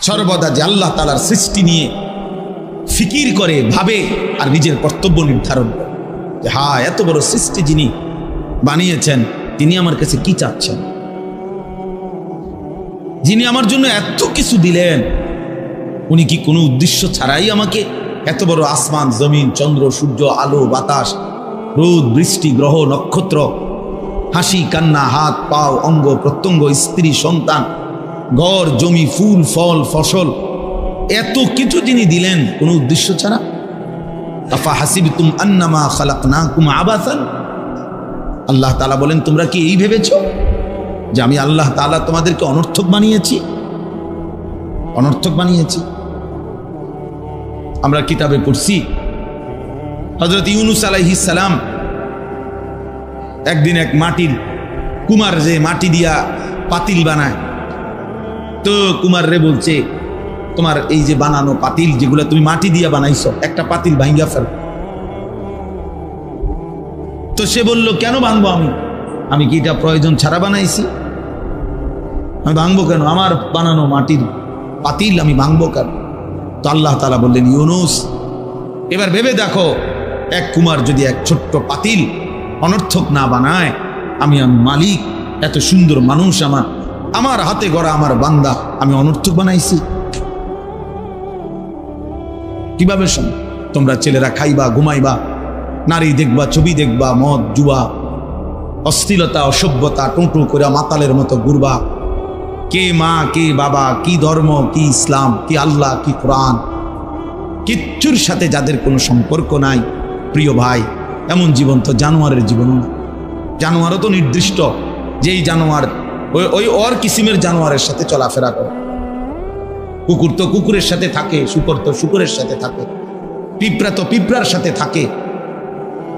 সর্বদা যে আল্লাহ তাআলার সৃষ্টি নিয়ে ফিকির করে, ভাবে, আর নিজের কর্তব্য নির্ধারণ করে যে হ্যাঁ, এত বড় সৃষ্টি যিনি বানিয়েছেন তিনি আমার কাছে কি চাচ্ছেন, যিনি আমার জন্য এত কিছু দিলেন, উনি কি কোনো উদ্দেশ্য ছাড়াই আমাকে এত বড় আসমান, জমিন, চন্দ্র, সূর্য, আলো, বাতাস, রোদ, বৃষ্টি, গ্রহ, নক্ষত্র, হাসি, কান্না, হাত, পাও, অঙ্গ প্রত্যঙ্গ, স্ত্রী, সন্তান, ঘর, জমি, ফুল, ফল, ফসল, এত কিছু যিনি দিলেন কোনো উদ্দেশ্য ছাড়া? আফা হাসিবতুম আন্নামা খালাকনাকুম আবাসান, আল্লাহ তাআলা বলেন তোমরা কি এই ভেবেছো যে আমি আল্লাহ তাআলা তোমাদেরকে অনর্থক বানিয়েছি? অনর্থক বানিয়েছি। আমরা কিতাবে পড়ছি হযরত ইউনূস আলাইহিস সালাম একদিন এক মাটির কুমার, যে মাটি দিয়া পাতিল বানায়, তো কুমার রে বলছে তোমার এই যে বানানো পাতিল যেগুলো তুমি মাটি দিয়া বানাইছো, একটা পাতিল ভাঙ্গা ফেল। তো সে বলল কেন ভাঙবো আমি কি এটা প্রয়োজন ছাড়া বানাইছি? আমি ভাঙবো কেন? আমার বানানো মাটির পাতিল আমি ভাঙবো কেন? তো আল্লাহ তাআলা বললেন ইউনূস, এবার ভেবে দেখো, এক কুমার যদি এক ছোট্ট পাতিল অনর্থক না বানায়, আমি মালিক, এত সুন্দর মানুষ, আমার হাতে গড়া আমার বান্দা, আমি অনর্থক বানাইছি কিভাবে? তোমরা ছেলেরা খাইবা, ঘুমাইবা, নারী দেখবা, ছবি দেখবা, মদ, জুয়া, অশ্লীলতা, অসভ্যতা, টোটো করে মাতালের মতো ঘুরবা। কে মা, কে বাবা, কি ধর্ম, কি ইসলাম, কি আল্লাহ, কি কোরআন, কিচ্ছুর সাথে যাদের কোনো সম্পর্ক নাই, প্রিয় ভাই, এমন জীবন তো জানোয়ারের জীবন না। জানোয়ারও তো নির্দিষ্ট, যেই জানোয়ার ওই ওর কিসিমের জানোয়ারের সাথে চলাফেরা করে। কুকুর তো কুকুরের সাথে থাকে, শূকর তো শূকরের সাথে থাকে, পিঁপড়া তো পিঁপড়ার সাথে থাকে,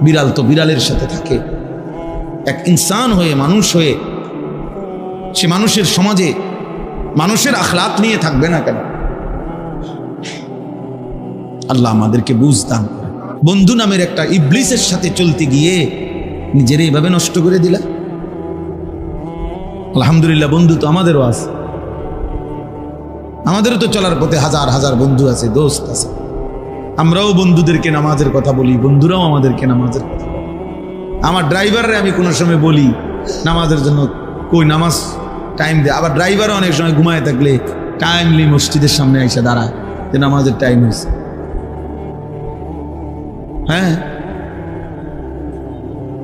বিড়াল তো বিড়ালের সাথে থাকে। এক ইনসান হয়ে, মানুষ হয়ে, সে মানুষের সমাজে মানুষের আখলাক নিয়ে থাকবে না কেন? আল্লাহ আমাদেরকে বুঝ দান করে। বন্ধু নামের একটা ইবলিসের সাথে চলতে গিয়ে নিজের এভাবে নষ্ট করে দিলা। আলহামদুলিল্লাহ, বন্ধু তো আমাদেরও আছে, আমাদেরও তো চলার পথে হাজার হাজার বন্ধু আছে, দোস্ত আছে। আমরাও বন্ধুদেরকে নামাজের কথা বলি, বন্ধুরাও আমাদেরকে নামাজের কথা বলে। আমার ড্রাইভাররে আমি কোনো সময় বলি নামাজের জন্য, কই নামাজ টাইম দে। আবার ড্রাইভারও অনেক সময় ঘুমায় থাকলে টাইমলি মসজিদের সামনে এসে দাঁড়ায় যে নামাজের টাইম হয়েছে। হ্যাঁ,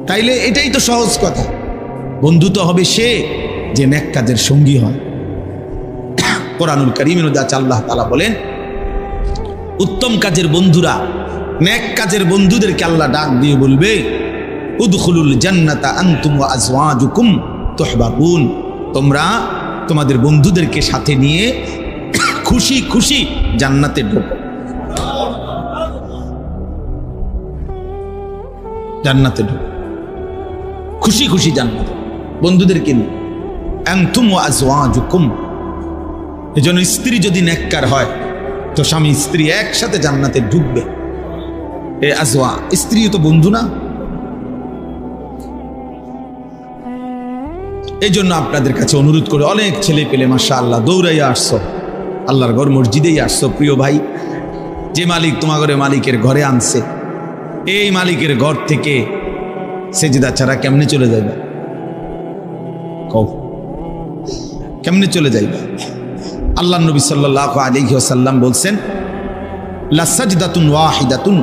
তাইলে এটাই তো সহজ কথা। বন্ধু তো হবে সে যে নেক কাজের সঙ্গী হয়। কোরআনুল কারীমের মধ্যে আল্লাহ তাআলা বলেন উত্তম কাজের বন্ধুরা, নেক কাজের বন্ধুদেরকে আল্লাহ ডাক দিয়ে বলবে উদখুলুল জান্নাতা আনতুম ওয়া আজওয়াজুকুম তুহবাবুন, তোমরা তোমাদের বন্ধুদেরকে সাথে নিয়ে খুশি খুশি জান্নাতে ঢোকো। জান্নাতে ঢোকো, খুশি খুশি জান্নাতে, বন্ধুদেরকে নিয়ে। আনতুম ওয়া আজওয়াজুকুম, এজন্য স্ত্রী যদি নেককার হয় তো স্বামী স্ত্রী একসাথে জান্নাতে ঢুকবে। এ আজওয়া, স্ত্রীও তো বন্ধু না? এই জন্য আপনাদের কাছে অনুরোধ করে, অনেক ছেলে পেলে মাশাআল্লাহ দৌড়াইয়া আসছো, আল্লাহর ঘর মসজিদেই আসছো। প্রিয় ভাই, যে মালিক তোমাদের মালিকের ঘরে আনছে, এই মালিকের ঘর থেকে সেজদা ছাড়া কেমনে চলে যাইবা? কও, কেমনে চলে যাইবা? আল্লাহ নবী সাল্লাল্লাহু আলাইহি ওয়াসাল্লাম বলছেন লা সাজদাতুন ওয়াহিদাতুন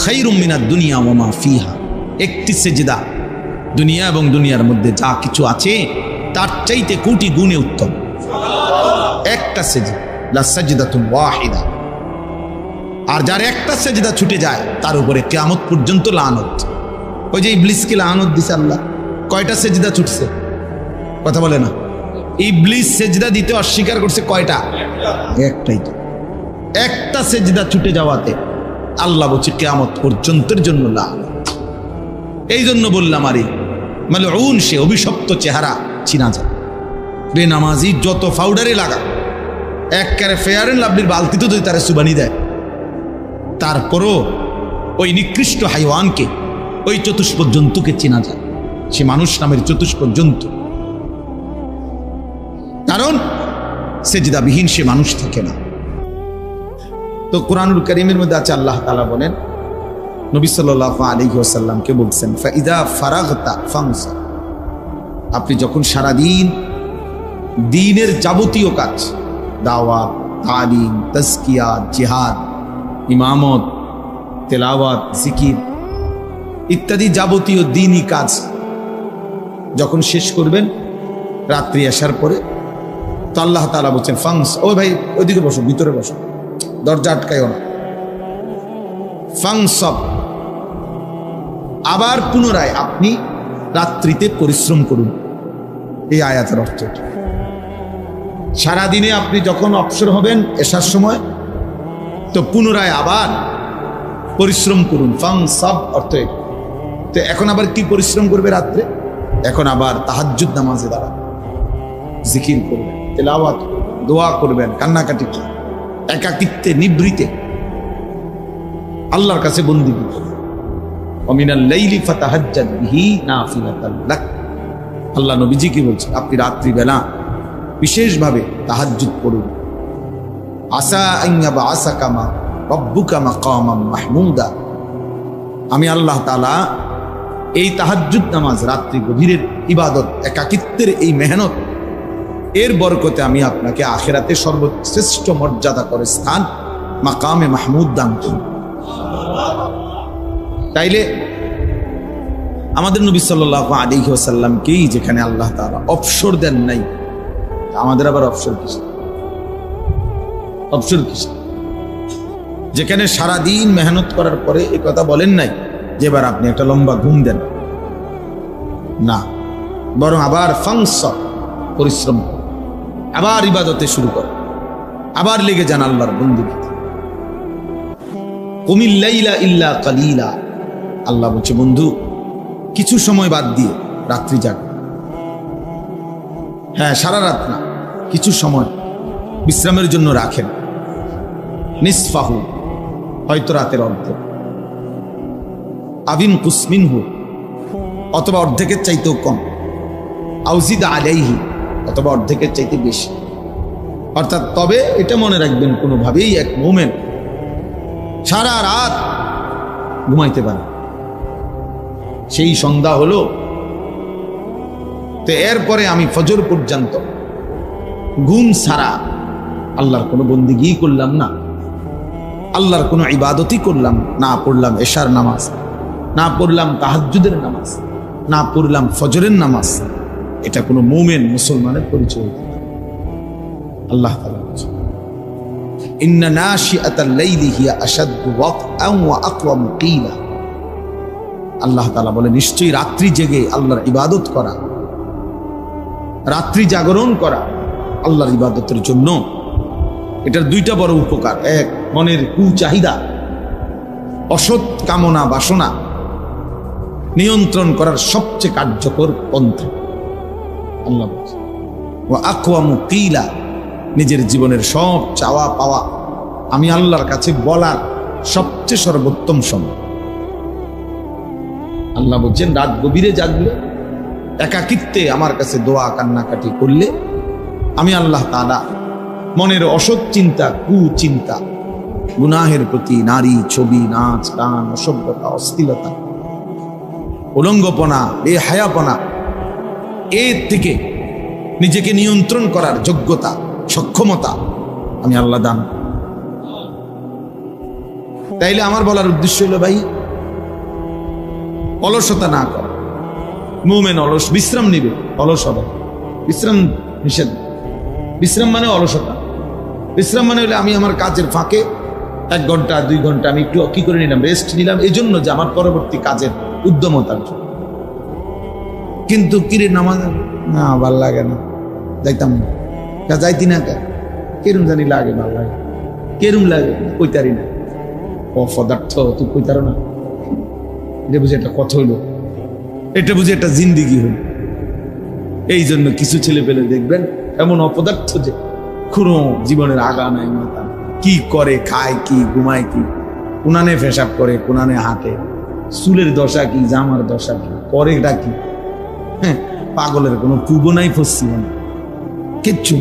খায়রুম মিনাদ দুনিয়া ওয়া মা ফিহা, একটি সেজদা দুনিয়া এবং দুনিয়ার মধ্যে যা কিছু আছে তার চাইতে কোটি গুণে উত্তম। একটা সেজদা, লা সাজদাতুন ওয়াহিদা। আর যার একটা সেজদা ছুটে যায় তার উপরে কিয়ামত পর্যন্ত লানত। ওই যে ইবলিসকে লানত দিছে আল্লাহ, কয়টা সেজদা ছুটছে? কথা বলে না। ইবলিস সেজদা দিতে অস্বীকার করছে কয়টা? একটাই। তো একটা সেজদা ছুটে যাওয়াতে আল্লাহ বলছে কিয়ামত পর্যন্তের জন্য লানত। এই জন্য বললাম, আরে মালউন সে, অভিশপ্ত চেহারা চিনা যায়। বেনামাজি যত পাউডারে লাগা, একবারে ফেয়ার এন্ড লাভলির বালতিতে যদি তারা সুবানি দেয়, তারপরও ওই নিকৃষ্ট হাইওয়ানকে, ওই চতুষ্পদ জন্তুকে চেনা যায়। সে মানুষ নামের চতুষ্পদ জন্তু। কারণ সেজদাবিহীন সে মানুষ থাকে না। তো কোরআনুল কারীমের মধ্যে আছে আল্লাহ তাআলা বলেন, নবী সাল্লাল্লাহু আলাইহি ওয়াসাল্লামকে বলছেন, ফাইদা ফারাগতা ফানসা, আপনি যখন সারাদিন দ্বীনের যাবতীয় কাজ, দাওয়াত, তালিম, তাজকিয়া, জিহাদ, ইমামত, তেলাওয়াত, জিকির ইত্যাদি যাবতীয় দ্বীনি কাজ যখন শেষ করবেন রাত্রি আসার পরে, তো আল্লাহ তাআলা বলছেন ফাংস, ও ভাই ওইদিকে বসো, ভিতরে বসো, দরজা আটকাইও না। ফাংসব, আবার পুনরায় আপনি রাত্রিতে পরিশ্রম করুন। এই আয়াতের অর্থ সারাদিনে আপনি যখন অবসর হবেন এশার সময়, তো পুনরায় আবার পরিশ্রম করুন। ফাংসব অর্থ। তো এখন আবার কি পরিশ্রম করবে রাত্রে? এখন আবার তাহাজ্জুদ নামাজে দাঁড়ান, জিকির করবেন, তেলাওয়াত করবেন, দোয়া করবেন, কান্নাকাটি করবেন, একাকিত্বে নিবৃতে আল্লাহর কাছে বন্দিগি করবেন। ওমিনাল লাইলি ফাতাহাজ্জাদ বিহি নাফিলাতান লাক, আল্লাহ নবীজি কি বলছেন, আপনি রাত্রিবেলা বিশেষভাবে তাহাজ্জুদ পড়ুন। আসা আইয়াবা আসা কামা রব্বুকা মাকামাম মাহমুদা, আমি আল্লাহ তাআলা এই তাহাজ্জুদ নামাজ, রাত্রি গভীরের ইবাদত, একাকিত্বের এই মেহনত, এর বরকতে আমি আপনাকে আখিরাতে সর্বশ্রেষ্ঠ মর্যাদা করে স্থান মাকামে মাহমুদ দান করব। তাইলে আমাদের নবী সাল্লাল্লাহু আলাইহি ওয়াসাল্লামকেই যেখানে আল্লাহ তাআলা অবসর দেন নাই, আমাদের আবার অবসর কিসে? অবসর কিসে? যেখানে সারাদিন মেহনত করার পরে এই কথা বলেন নাই যে এবার আপনি একটা লম্বা ঘুম দেন, না, বরং আবার ফাংস, পরিশ্রম, আবার ইবাদতে শুরু কর, আবার লেগে যান আল্লাহর বন্দেগীতে। কুমিল লাইলা ইল্লা কালিলা, আল্লাহ বলছে বন্ধু কিছু সময় বাদ দিয়ে রাত্রি জাগ। হ্যাঁ, সারা রাত না, কিছু সময় বিশ্রামের জন্য রাখেন। নিসফাহু, হয়তো রাতের অর্ধেক, আবিন কুসমিনহু, অথবা অর্ধেকের চাইতেও কম, আউজিদ আলাইহি, অথবা অর্ধেকের চাইতে বেশি। অর্থাৎ তবে এটা মনে রাখবেন, কোনোভাবেই এক মোমেন সারা রাত ঘুমাইতে পারে, সেই সন্ধ্যা হলো, তো এরপরে আমি ফজর পর্যন্ত ঘুম ছাড়া আল্লাহর কোনো বন্দেগী করলাম না, আল্লাহর কোনো ইবাদতই করলাম না, পড়লাম এশার নামাজ, না পড়লাম তাহাজ্জুদের নামাজ, না পড়লাম ফজরের নামাজ, এটা কোনো মুমিন মুসলমানের পরিচয় হতে পারে। আল্লাহ তাআলা বলেন, ইন্না নাশিআতাল লাইলি হিয়া আশাদ্দু ওয়াকআন ওয়া আকওয়ামু কিলা, আল্লাহ তাআলা বলে নিশ্চয়ই রাত্রি জেগে আল্লাহর ইবাদত করা, রাত্রি জাগরণ করা আল্লাহর ইবাদতের জন্য, এটার দুইটা বড় উপকার। এক, মনের কুচাহিদা, অসৎ কামনা বাসনা নিয়ন্ত্রণ করার সবচেয়ে কার্যকর পন্থা। আল্লাহ বলছেন ওয়া আকওয়ামু কিলা, নিজের জীবনের সব চাওয়া পাওয়া আমি আল্লাহর কাছে বলার সবচেয়ে সর্বোত্তম সময়। আল্লাহ বলছেন রাত গভীরে জাগলে, একাকিত্বে আমার কাছে দোয়া কান্নাকাটি করলে, আমি আল্লাহ তাআলা মনের অসৎ চিন্তা, কুচিন্তা, গুনাহের প্রতি, নারী, ছবি, নাচ, গান, অসভ্যতা, অশ্লীলতা, উলঙ্গপনা, বেহায়াপনা, এর থেকে নিজেকে নিয়ন্ত্রণ করার যোগ্যতা, সক্ষমতা আমি আল্লাহ দান। তাইলে আমার বলার উদ্দেশ্য হলো ভাই, অলসতা না কর। মুমিন অলস, বিশ্রাম নিবে, অলস হবে। বিশ্রাম নিষেধ। বিশ্রাম মানে অলসতা। বিশ্রাম মানে হলে আমি আমার কাজের ফাঁকে 1 ঘন্টা 2 ঘন্টা আমি একটু কি করে নিলাম, রেস্ট নিলাম, এই জন্য যে আমার পরবর্তী কাজের উদ্যমতার জন্য। কিন্তু কিরে নামাজ না ভাল লাগে না, যাইতাম না, যাইতি না, কেরম জানি লাগে, ভাল লাগে, কেরম লাগে কইতারি না, অপদার্থ তুই কইতারো না, এটা বুঝে একটা কথা হইলো, এটা বুঝে একটা জিন্দিগি হইল। এই জন্য কিছু ছেলে পেলে দেখবেন এমন অপদার্থ যে কোনো জীবনের আগা নাই, মাথা, কি করে, খায় কি, ঘুমায় কি, কোনানে পেশাব করে, কোনানে হাঁটে, চুলের দশা কি, জামার দশা কি, করে ডাকি, হ্যাঁ, পাগলের কোনো পূর্ব নাই, পশ্চিম নাই, কিচ্ছু।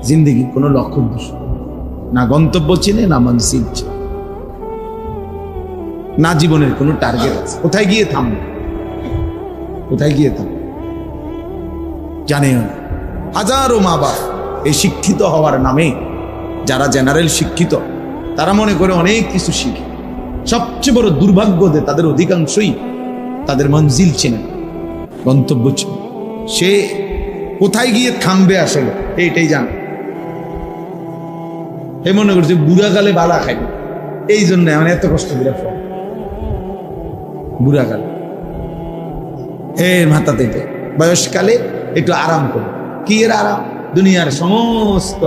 জিন্দগির কোনো লক্ষ্য উদ্দেশ্য, না গন্তব্য চিনে, না মনসিল চিনে, না জীবনের কোনো টার্গেট আছে। কোথায় গিয়ে থামবে, কোথায় গিয়ে থামবে জানেও না। হাজারো মা বাপ এই শিক্ষিত হওয়ার নামে, যারা জেনারেল শিক্ষিত, তারা মনে করে অনেক কিছু শিখে। সবচেয়ে বড় দুর্ভাগ্য যে তাদের অধিকাংশই তাদের মঞ্জিল চেনে, গন্তব্য চেনে, সে কোথায় গিয়ে থামবে আসলে এইটাই জানে। এ মনে করছে বুড়াকালে বালা খাইবে, এই জন্য আমার এত কষ্ট করে বুড়াকালে মাথাতে বয়সকালে একটু আরাম করে। কি এর আরাম? দুনিয়ার সমস্ত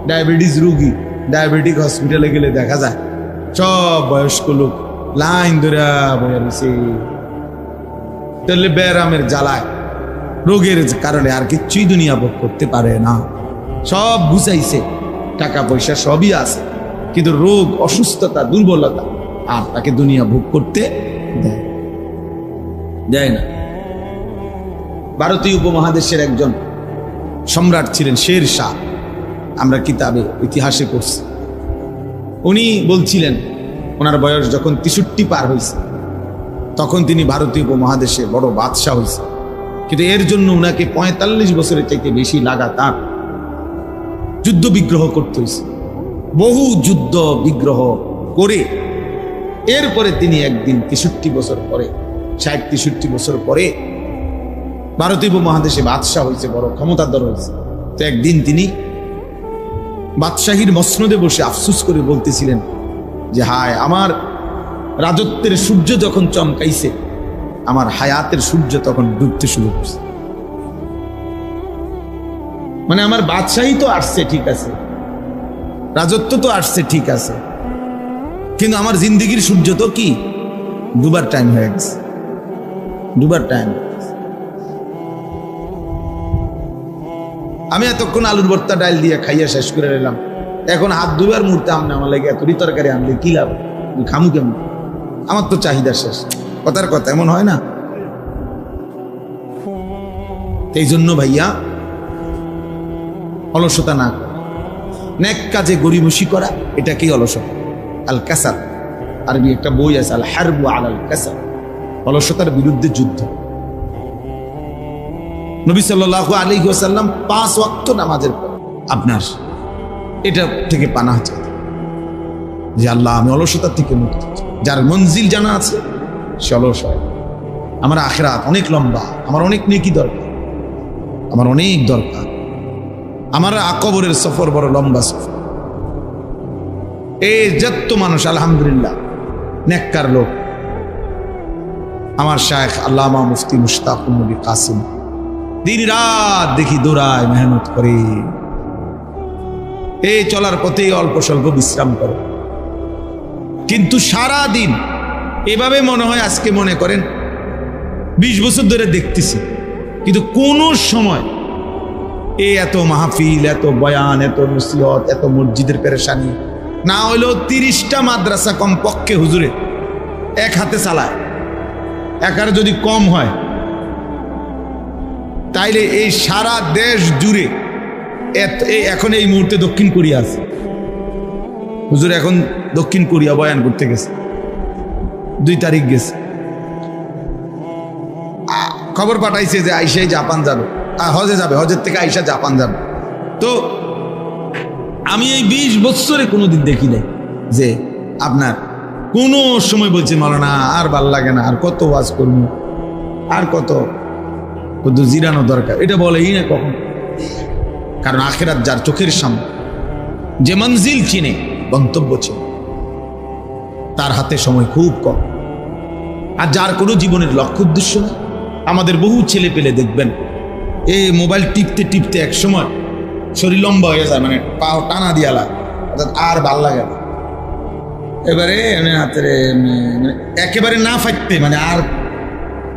ডায়াবেটিস রোগী, ডায়াবেটিক হসপিটালে গেলে দেখা যায় সব বয়স্ক লোক লাইন ধরে বয়ে রয়েছে। তাহলে ব্যারামের জ্বালায়, রোগের কারণে আর কিচ্ছুই দুনিয়া ভোগ করতে পারে না। সব বুঝাইছে, টাকা পয়সা সবই আছে, কিন্তু রোগ, অসুস্থতা, দুর্বলতা আর তাকে দুনিয়া ভোগ করতে দেয় না। ভারতীয় উপমহাদেশের একজন সম্রাট ছিলেন শের শাহ, আমরা কিতাবে ইতিহাসে পড়ছি। উনি বলছিলেন ওনার বয়স যখন 63 পার হয়েছে, তখন তিনি ভারতীয় উপমহাদেশে বড় বাদশাহ হয়েছে। কিন্তু এর জন্য উনাকে 45 বছরের চাইতে বেশি লাগাতার যুদ্ধ বিগ্রহ করতে হয়েছে। বহু যুদ্ধ বিগ্রহ করে এরপরে তিনি একদিন 63 বছর পরে, 60-63 বছর পরে ভারতীয় উপমহাদেশে বাদশাহ হয়েছে, বড় ক্ষমতাধর হয়েছে। তো একদিন তিনি বাদশাহীর মসনদে বসে আফসোস করে বলতেছিলেন যে হায়, আমার রাজত্বের সূর্য যখন চমকাইছে, আমার হায়াতের সূর্য তখন ডুবতে শুরু করছে। মানে আমার বাদশাহী তো আসছে ঠিক আছে, রাজত্ব তো আসছে ঠিক আছে, কিন্তু আমার জিন্দগির সূর্য তো কি ডুবার টাইম হয়ে গেছে, ডুবার টাইম। আমি এতক্ষণ আলুর ভর্তা ডাল দিয়ে খাইয়া শেষ করে নিলাম, এখন হাত দুবার মুহূর্তে আমনে আমার লাগে এত তরকারি আনলে কি লাভ, খামু কেমন? আমার তো চাহিদা শেষ। কথার কথা এমন হয় না? এই জন্য ভাইয়া অলসতা না, নেক কাজে গরিমসি করা, এটাকেই অলসতা। আল কাসাল, আরবি একটা বই আছে, আল হারবু আলাল কাসাল, অলসতার বিরুদ্ধে যুদ্ধ। নবী সাল্লাল্লাহু আলাইহি ওয়াসাল্লাম 5 ওয়াক্ত নামাজের পর আপনার এটা থেকে পানাহ চাই যে আল্লাহ আমি অলসতার থেকে মুক্ত। যার মঞ্জিল জানা আছে সে অলস হয়। আমার আখিরাত অনেক লম্বা, আমার অনেক নেকি দরকার, আমার অনেক দরকার। আমার কবরের সফর বড় লম্বা সফর। এই যত মানুষ আলহামদুলিল্লাহ নেককার লোক, আমার শায়েখ আল্লামা মুফতি মুশতাকুর নবী কাসিম দিন রাত দেখি দৌড়ায়, মেহনত করে, এই চলার পথে অল্প স্বল্প বিশ্রাম করে, কিন্তু সারা দিন এভাবে মনে হয় আজকে মনে করেন 20 বছর ধরে দেখতেছি, কিন্তু কোন সময় এই এত মাহফিল, এত বয়ান, এত নসিহত, এত মসজিদের পেরেশানি না হইলেও 30টা মাদ্রাসা কমপক্ষে হুজুরে এক হাতে চালায়। একার যদি কম হয় তাইলে এই সারা দেশ জুড়ে এখন এই মুহূর্তে দক্ষিণ কোরিয়া আছে, হুজুর এখন দক্ষিণ কোরিয়া বয়ান করতে গেছে, 2 তারিখ গেছে, খবর পাঠাইছে যে আইসাই জাপান যাবে, হজে যাবে, হজের থেকে আইসা জাপান যাবে। তো আমি এই 20 বছরে কোনোদিন দেখি নাই যে আপনার কোনো সময় বলছে মাওলানা আর ভাল লাগে না, আর কত ওয়াজ করবো, আর কত জিরানো দরকার, এটা বলেই না কখন। কারণ আখিরাত যার চোখের সামনে, যে মঞ্জিল চিনে, গন্তব্য চিনে, তার হাতে সময় খুব কম। আর যার কোনো জীবনের লক্ষ্য উদ্দেশ্য নেই, আমাদের বহু ছেলে পেলে দেখবেন এই মোবাইল টিপতে টিপতে এক সময় শরীর লম্বা হয়ে যায়, মানে পাও টানা দিয়া লাগে, অর্থাৎ আর ভাল লাগে না। এবারে একেবারে না ফাইতে, মানে আর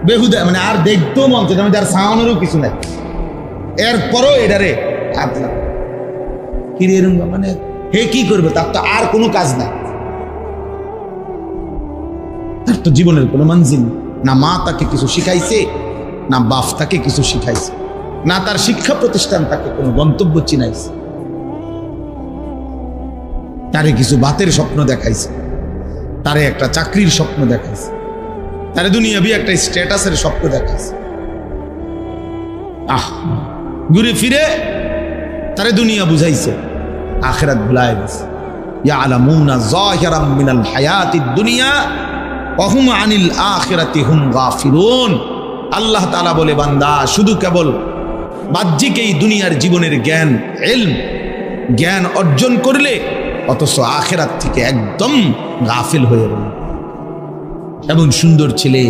বেহুদা, মানে আর দেখতেও মন চায়, যার সাউনেরও কিছু নাই, এরপরও এটারে কিরে এরকম, মানে হে কি করবে, তার তো আর কোনো কাজ নাই, তার তো জীবনের কোনো মঞ্জিল না। মা তাকে কিছু শিখাইছে, না বাপ তাকে কিছু শিখাইছে, না তার শিক্ষা প্রতিষ্ঠান তাকে কোনো গন্তব্য চিনাইছে। তারে কিছু বাতের স্বপ্ন দেখাইছে, তারে একটা চাকরির স্বপ্ন দেখাইছে, তারে দুনিয়াবি একটা স্ট্যাটাসের স্বপ্ন দেখাইছে। ঘুরে ফিরে তারে দুনিয়া বুঝাইছে, আখিরাত ভুলায় গেছে। ইয়ালামুনা যাহিরাম মিনাল হায়াতিদ দুনিয়া ওয়া হুম আনিল আখিরাতি হুম গাফিলুন। আল্লাহ তাআলা বলে, বান্দা শুধু কেবল বাহ্যিক এই দুনিয়ার জীবনের জ্ঞান জ্ঞান অর্জন করলে অথচ আখিরাত থেকে একদম গাফিল হয়ে রইল। এমন সুন্দর ছেলে,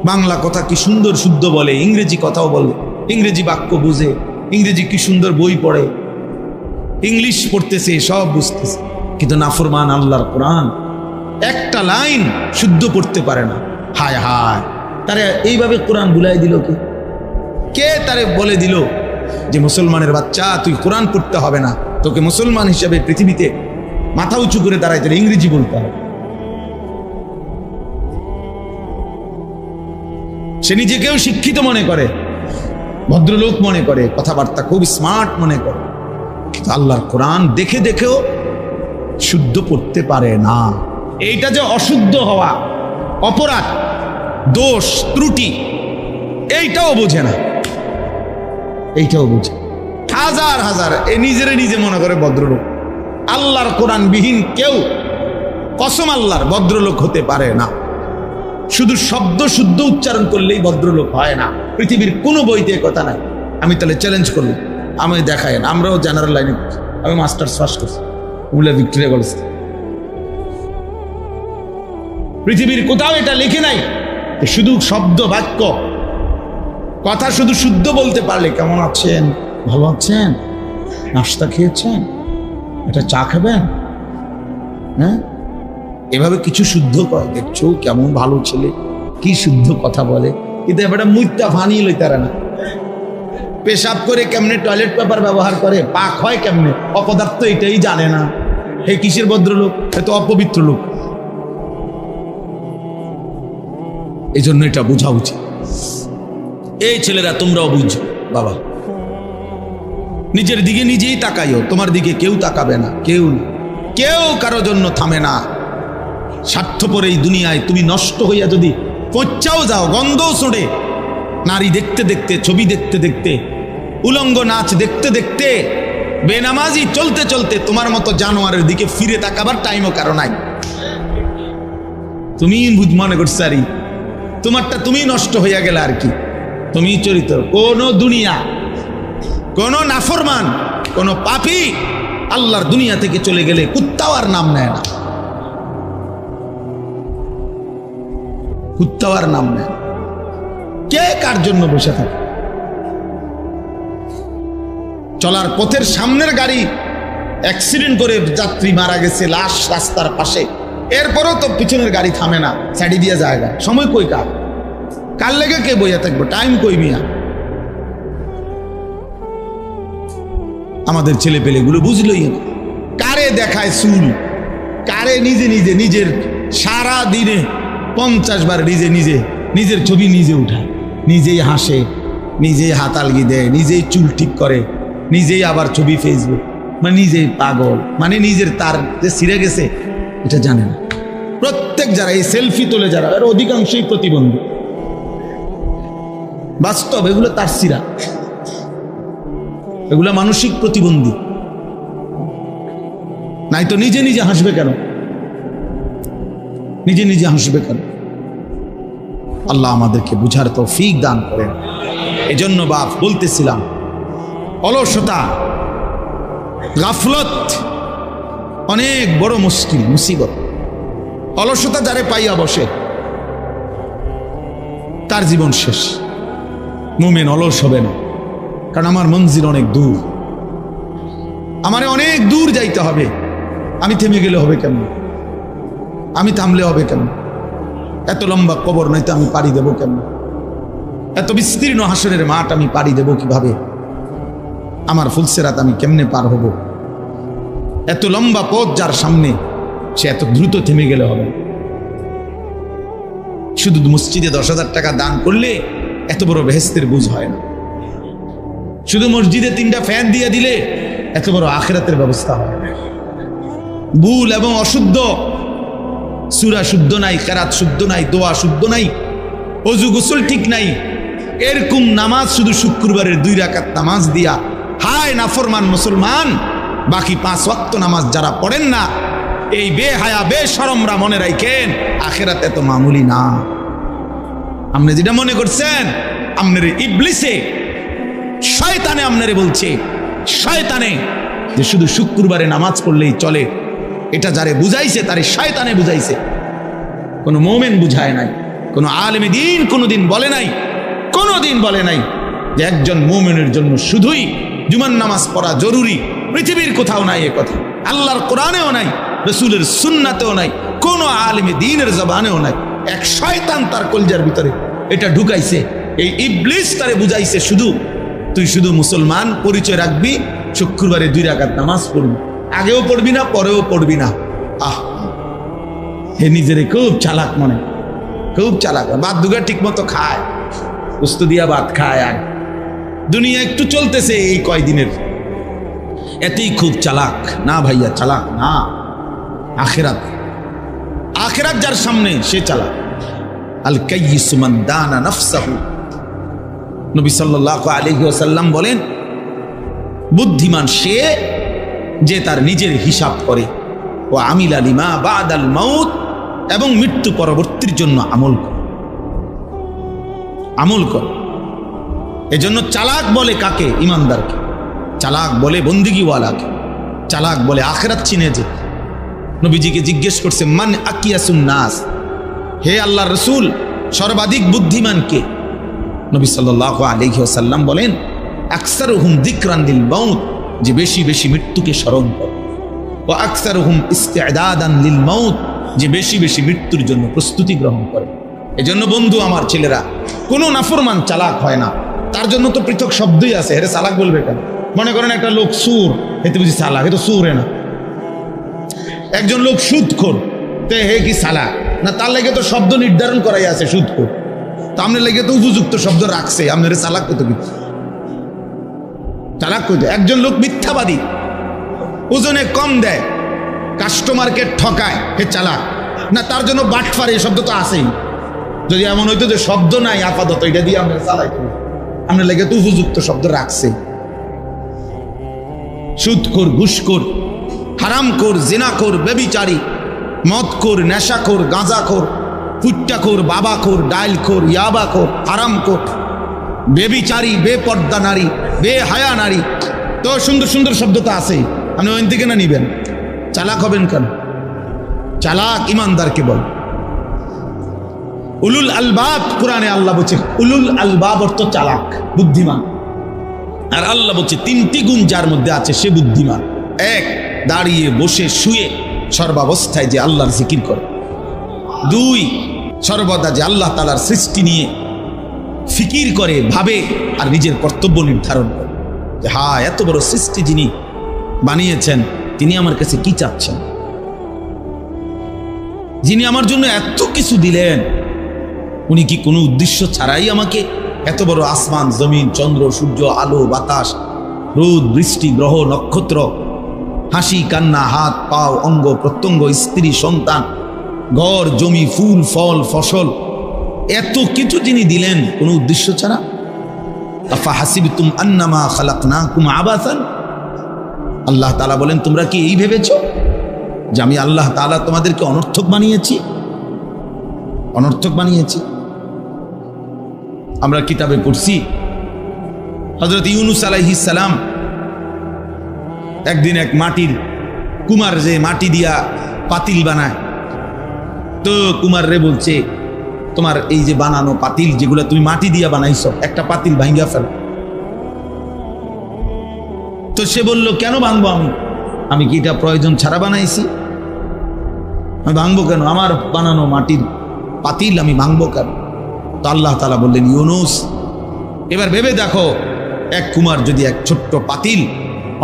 বাংলা কথা কি সুন্দর শুদ্ধ বলে, ইংরেজি কথাও বলে, ইংরেজি বাক্য বুঝে, ইংরেজি কি সুন্দর বই পড়ে, ইংলিশ পড়তেছে, সব বুঝতেছে, কিন্তু নাফরমান আল্লাহর কোরআন একটা লাইন শুদ্ধ পড়তে পারে না। হায় হায়, তারে এইভাবে কোরআন ভুলাই দিল কে? তারে বলে দিল যে মুসলমানের বাচ্চা, তুই কোরআন পড়তে হবে না, তোকে মুসলমান হিসেবে পৃথিবীতে মাথা উঁচু করে দাঁড়াইতে ইংরেজি বলতে হবে। সে নিজেকেও শিক্ষিত মনে করে, ভদ্রলোক মনে করে, কথাবার্তা খুব স্মার্ট মনে করে, কিন্তু আল্লাহর কোরআন দেখে দেখেও শুদ্ধ পড়তে পারে না। এইটা যে অশুদ্ধ হওয়া, অপরাধ, দোষ, ত্রুটি, এইটাও বোঝে না, এইটাও বোঝে। হাজার হাজার নিজেরে নিজে মনে করে ভদ্রলোক। আল্লাহর কোরআন বিহীন কেউ কসম আল্লাহর ভদ্রলোক হতে পারে না। শুধু শব্দ শুদ্ধ উচ্চারণ করলেই ভদ্রলোক হয় না, পৃথিবীর কোনো বইতে কথা নাই। আমি তাহলে চ্যালেঞ্জ করলাম, আমি দেখায়েন, আমরাও জেনারেল লাইনে, আমি মাস্টার্স পাস করছি উল্লা ভিক্টোরিয়া কলেজ, পৃথিবীর কোথাও এটা লিখে নাই। শুধু শব্দ বাক্য কথা শুধু শুদ্ধ বলতে পারলে, কেমন আছেন, ভালো আছেন, নাস্তা খেয়েছেন, এটা চা খাবেন, হ্যাঁ, এভাবে কিছু শুদ্ধ কয়, দেখছো কেমন ভালো ছেলে, কি শুদ্ধ কথা বলে। কিন্তু এবার মুইটা ফানি লইতারা না, পেশাব করে কেমনে টয়লেট পেপার ব্যবহার করে, পাক হয় কেমনে, অপদার্থ এটাই জানে না। হে কিসের ভদ্রলোক, এত অপবিত্র লোক। এই জন্য এটা বোঝা উচিত। এই ছেলেরা তোমরাও বুঝো, বাবা নিজের দিকে নিজেই তাকাইও, তোমার দিকে কেউ তাকাবে না, কেউ কারো জন্য থামে না। স্বার্থপর এই দুনিয়ায় তুমি নষ্ট হইয়া যদি পচাও যাও, গন্ধও ছড়ে, নারী দেখতে দেখতে, ছবি দেখতে দেখতে, উলঙ্গ নাচ দেখতে দেখতে, বেনামাজি চলতে চলতে তোমার মতো জানোয়ারের দিকে ফিরে তাকাবার টাইমও কারো নাই। তুমি মনে করছো আরি তোমারটা তুমি নষ্ট হইয়া গেলে আর কি, তুমি চরিত্র। কোন দুনিয়া, কোন নাফরমান, কোন পাপী আল্লাহর দুনিয়া থেকে চলে গেলে কুত্তাও আর নাম নেয় না, কুত্তাও আর নাম নেয়। কে কার জন্য বসে থাকে? চলার পথের সামনের গাড়ি অ্যাক্সিডেন্ট করে যাত্রী মারা গেছে, লাশ রাস্তার পাশে, এরপরও তো পিছনের গাড়ি থামে না, সাইডে দিয়ে জায়গা। সময় কই কার লেগে কে বইয়া থাকবো, টাইম কই মিয়া? আমাদের ছেলে পেলে গুলো বুঝলই না, কারে দেখায় চুল, কারে নিজে নিজে নিজের সারা দিনে 50 বার নিজের ছবি নিজে উঠায়, নিজেই হাসে, নিজেই হাতালগি দেয়, নিজেই চুল ঠিক করে, নিজেই আবার ছবি ফেসবুক, মানে নিজেই পাগল, মানে নিজের তার যে ছিঁড়ে গেছে এটা জানে না। প্রত্যেক যারা এই সেলফি তোলে যারা, এর অধিকাংশই প্রতিবন্ধী, বাস্তব এগুলো তার ছিঁড়া, এগুলো মানসিক প্রতিবন্ধী। নাই তো নিজে নিজে হাসবে কেন? নিজে নিজে হাসবে কেন? আল্লাহ আমাদেরকে বুঝার তৌফিক দান করেন। এজন্য বাপ বলতেছিলাম, অলসতা, গাফলত অনেক বড় মুশকিল, মুসিবত। অলসতা যারে পাইয়া বসে তার জীবন শেষ। মুমিন অলস হবে না, কারণ আমার মঞ্জিল অনেক দূর, আমারে অনেক দূর যাইতে হবে। আমি থেমে গেলে হবে কেমন? আমি থামলে হবে কেমন? এত লম্বা কবর নয়তো আমি পাড়ি দেবো কেমন? এত বিস্তীর্ণ হাসরের মাঠ আমি পাড়ি দেবো কিভাবে? আমার ফুলসেরাত আমি কেমনে পার হব? এত লম্বা পথ যার সামনে, সে এত দ্রুত থেমে গেলে হবে? শুধু মসজিদে 10,000 টাকা দান করলে এত বড় বেহেস্তের বুঝ হয় না। শুধু মসজিদে 3টা ফ্যান দিয়ে দিলে এত বড় আখিরাতের ব্যবস্থা হয় না। ভুল এবং অশুদ্ধ, সূরা শুদ্ধ নাই, কেরাত শুদ্ধ নাই, দোয়া শুদ্ধ নাই, অজু গোসল ঠিক নাই, এরকম নামাজ শুধু শুক্রবারের 2 রাকাত নামাজ দিয়া হায় নাফরমান মুসলমান। বাকি 5 ওয়াক্ত নামাজ যারা পড়েন না, এই বেহায়া বেশরমরা মনে রাখেন আখিরাতে তো মামুলি না। আপনি যেটা মনে করছেন আপনারে ইবলিসে শয়তানে আপনারে বলছে, শয়তানে যে শুধু শুক্রবারে নামাজ পড়লেই চলে, এটা যারে বুঝাইছে তারে শয়তানে বুঝাইছে, কোনো মুমিন বুঝায় নাই, কোনো আলেমে দ্বীন কোনোদিন বলে নাই, কোনোদিন বলে নাই যে একজন মুমিনের জন্য শুধুই জুমার নামাজ পড়া জরুরি। পৃথিবীর কোথাও নাই এ কথা, আল্লাহর কোরআনেও নাই, রাসূলের সুন্নাতেও নাই, কোনো আলেমে দ্বীনের জবানেও নাই। এক শয়তান তার কলজার ভিতরে এটা ঢুকাইছে, এই ইবলিস তারে বুঝাইছে শুধু তুই শুধু মুসলমান পরিচয় রাখবি, শুক্রবারে 2 রাকাত নামাজ পড়বি, আগেও পড়বি না পরেও পড়বি না। হে নিজেরে খুব চালাক মনে, খুব চালাক। ভাত দুগা ঠিক মতো খায়, উস্ত দিয়া ভাত খায়, আর দুনিয়া একটু চলতেছে এই কয়দিনের, এতেই খুব চালাক। না ভাইয়া চালাক না, আখিরাত, আখিরাত যার সামনে সে চালাক। আল কাইয়িসু মান দানা নাফসাহু, নবী সাল্লাল্লাহু আলাইহি ওয়াসাল্লাম বলেন বুদ্ধিমান সে যে তার নিজের হিসাব করে, ও আমিলা লিমা বাদাল মাউত, এবং মৃত্যু পরবর্তীর জন্য আমল করে, আমল করে। এজন্য চালাক বলে কাকে? ইমানদারকে। চালাক বলে বন্দিগিওয়ালাকে, চালাক বলে আখিরাত চিনে যে। নবীজিকে জিজ্ঞেস করছে মান আকিয়াসুন নাস, হে আল্লাহর রাসূল সর্বাধিক বুদ্ধিমান কে? নবী সাল্লাল্লাহু আলাইহি ওয়াসাল্লাম বলেন আকসারুহুম যিকরান লিল মাউত, যে বেশি বেশি মৃত্যুকে স্মরণ করে, ও আকসারুহুম ইস্তিদাদান লিল মাউত, যে বেশি বেশি মৃত্যুর জন্য প্রস্তুতি গ্রহণ করে। এজন্য বন্ধু আমার ছেলেরা, কোনো নাফরমান চালাক হয় না, তার জন্য তো পৃথক শব্দই আছে। হেরে চালাক বলবে কেন? মনে করেন একটা লোক সুর, এতে বুঝি চালাক? এ তো সুরে না। একজন লোক সুদখোর, তে হে কি চালাক না? তার লেগে তো শব্দ নির্ধারণ করাই আছে সুদখোর, তো আপনার লেগে তো উপযুক্ত শব্দ রাখছে। আপনার চালাক কত কি? চালাক কইতে। একজন লোক মিথ্যাবাদী, ওজনে কম দেয়, কাস্টমারকে ঠকায়, হে চালাক না? তার জন্য বাটফার এই শব্দ তো আছেই। যদি এমন হইতো যে শব্দ নাই আপাতত, এটা দিয়ে আমরা চালাই, আপনার লেগে তো উপযুক্ত শব্দ রাখছে। সুদখোর, ঘুষখোর, হারামখোর, জিনাখোর, ব্যভিচারী, মদখোর, নেশাখোর, গাঁজাখোর, ফুট্টাখোর, বাবাখোর, ডাইলখোর, ইয়াবাখোর, হারামখোর, ব্যভিচারী, বেপর্দা নারী, বেহায়া নারী, তো সুন্দর সুন্দর শব্দ তো আছে। আপনি ওই থেকে না নিবেন, চালাক হবেন কেন? চালাক ইমানদারকে বল। উলুল আলবাব, কোরআনে আল্লাহ বলছে উলুল আলবাব অর্থ চালাক, বুদ্ধিমান। আর আল্লাহ বলছে 3টি গুণ যার মধ্যে আছে সে বুদ্ধিমান। 1, দাঁড়িয়ে বসে শুয়ে সর্বাবস্থায় যে আল্লাহর জিকির করে। 2, সর্বদা যে আল্লাহ তাআলার সৃষ্টি নিয়ে ফিকির করে, ভাবে, আর নিজের কর্তব্য নির্ধারণ করে যে হ্যাঁ এত বড় সৃষ্টি যিনি বানিয়েছেন তিনি আমার কাছে কি চাচ্ছেন, যিনি আমার জন্য এত কিছু দিলেন, উনি কি কোনো উদ্দেশ্য ছাড়াই আমাকে এত বড় আসমান, জমিন, চন্দ্র, সূর্য, আলো, বাতাস, রোদ, বৃষ্টি, গ্রহ, নক্ষত্র, হাসি, কান্না, হাত, পাও, অঙ্গ প্রত্যঙ্গ, স্ত্রী, সন্তান, ঘর, জমি, ফুল, ফল, ফসল, এত কিছু যিনি দিলেন কোনো উদ্দেশ্য ছাড়া? আফা হাসিবতুম আন্নামা খালাকনাকুম আবাসান, আল্লাহ তাআলা বলেন তোমরা কি এই ভেবেছো যে আমি আল্লাহ তাআলা তোমাদেরকে অনর্থক বানিয়েছি? অনর্থক বানিয়েছি। আমরা কিতাবে পড়ছি হযরত ইউনূস আলাইহিস সালাম একদিন এক মাটির কুমার, যে মাটি দিয়া পাতিল বানায়, তো কুমার রে বলছে তোমার এই যে বানানো পাতিল যেগুলো তুমি মাটি দিয়া বানাইছো, একটা পাতিল ভাঙ্গা ফেল। তো সে বলল কেন ভাঙবো? আমি কি এটা প্রয়োজন ছাড়া বানাইছি? আমি ভাঙবো কেন? আমার বানানো মাটির পাতিল আমি ভাঙবো কেন? তো আল্লাহ তাআলা বললেন ইউনূস এবার ভেবে দেখো, এক কুমার যদি এক ছোট্ট পাতিল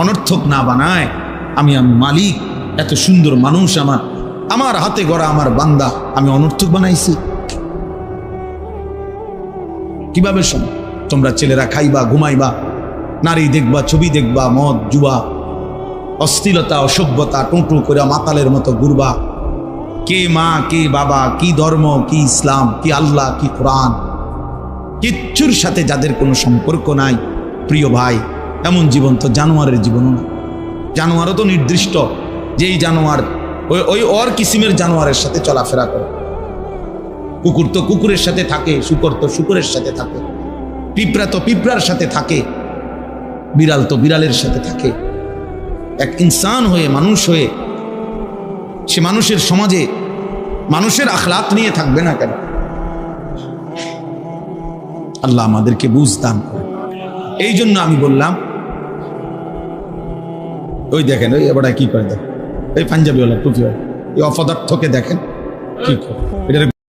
অনর্থক না বানায়, আমি মালিক, এত সুন্দর মানুষ আমার হাতে গড়া আমার বান্দা, আমি অনর্থক বানাইছি? কিভাবে শোনো? তোমরা ছেলেরা খাইবা, ঘুমাইবা, নারী দেখবা, ছবি দেখবা, মদ, জুয়া, অশ্লীলতা অসভ্যতা টুঁটু করে মাতালের মতো ঘুরবা। কে মা কে বাবা, কি ধর্ম কি ইসলাম, কি আল্লাহ কি কোরআন, কিচ্ছুর সাথে যাদের কোনো সম্পর্ক নাই, প্রিয় ভাই, এমন জীবন তো জানোয়ারের জীবনও না। জানোয়ারও তো নির্দিষ্ট, যেই জানোয়ার ওই ওর কিসিমের জানোয়ারের সাথে চলাফেরা করে। কুকুর তো কুকুরের সাথে থাকে, শুকর তো শুকরের সাথে থাকে, পিঁপড়া তো পিঁপড়ার সাথে থাকে, বিড়াল তো বিড়ালের সাথে থাকে। এক ইনসান হয়ে, মানুষ হয়ে সে মানুষের সমাজে মানুষের আখলাক নিয়ে থাকবে না কেন? আল্লাহ আমাদেরকে বুঝ দান করে। এই জন্য আমি বললাম, ওই দেখেন ওই এবার কি করে, দেখেন এই পাঞ্জাবিওয়ালা টুপিওয়ালা এই অপদার্থকে দেখেন কি করে, এটা